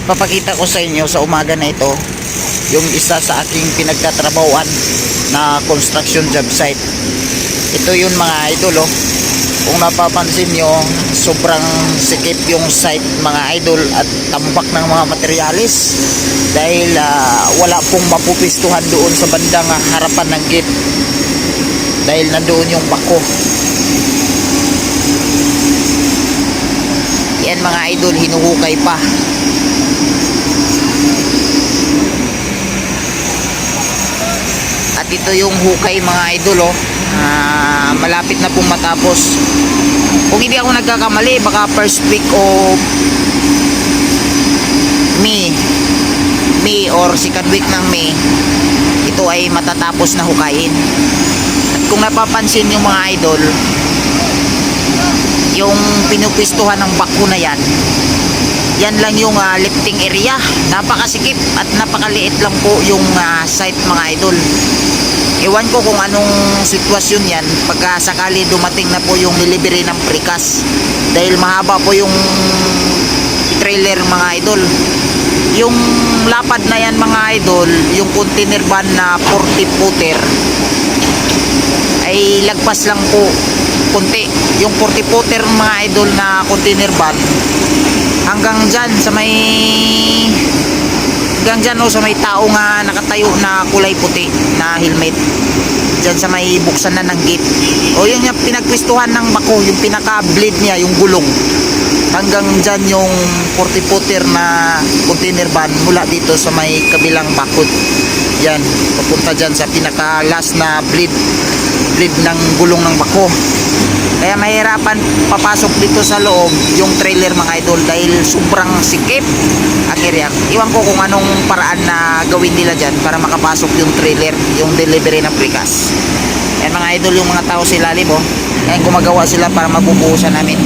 Papakita ko sa inyo sa umaga na ito yung isa sa aking pinagtatrabahuan na construction job site. Ito yun mga idol, oh. Kung napapansin nyo, sobrang sikip yung site mga idol at tambak ng mga materyales dahil wala pong mapupistuhan doon sa bandang harapan ng gate dahil nandoon yung bako. Yan mga idol, hinuhukay pa. At ito yung hukay mga idol, oh. Malapit na pong matapos. Kung hindi ako nagkakamali, baka first week of May or second week ng May, ito ay matatapos na hukayin. At kung napapansin yung mga idol, yung pinupwistuhan ng bako na yan lang yung lifting area. Napakasikip at napakaliit lang po yung site mga idol. Ewan ko kung anong sitwasyon yan pagka sakali dumating na po yung delivery ng precast dahil mahaba po yung trailer mga idol. Yung lapad na yan mga idol, yung container van na 40 footer ay lagpas lang po konti. Yung 40 footer mga idol na container van hanggang dyan sa may sa may tao nga nakatayo na kulay puti na helmet dyan sa may buksan na ng gate, o yun yung pinagpwistuhan ng bako, yung pinaka blade niya, yung gulong hanggang dyan yung 40 footer na container van mula dito sa may kabilang bakod yan, papunta dyan sa pinaka last na blade ng gulong ng bako. Kaya mahirapan papasok dito sa loob yung trailer mga idol dahil sobrang sikip ang area. Iwan ko kung anong paraan na gawin nila dyan para makapasok yung trailer, yung delivery ng precast. Yan mga idol, yung mga tao sa ilalim, oh. Kaya gumagawa sila para mabubuhusan namin.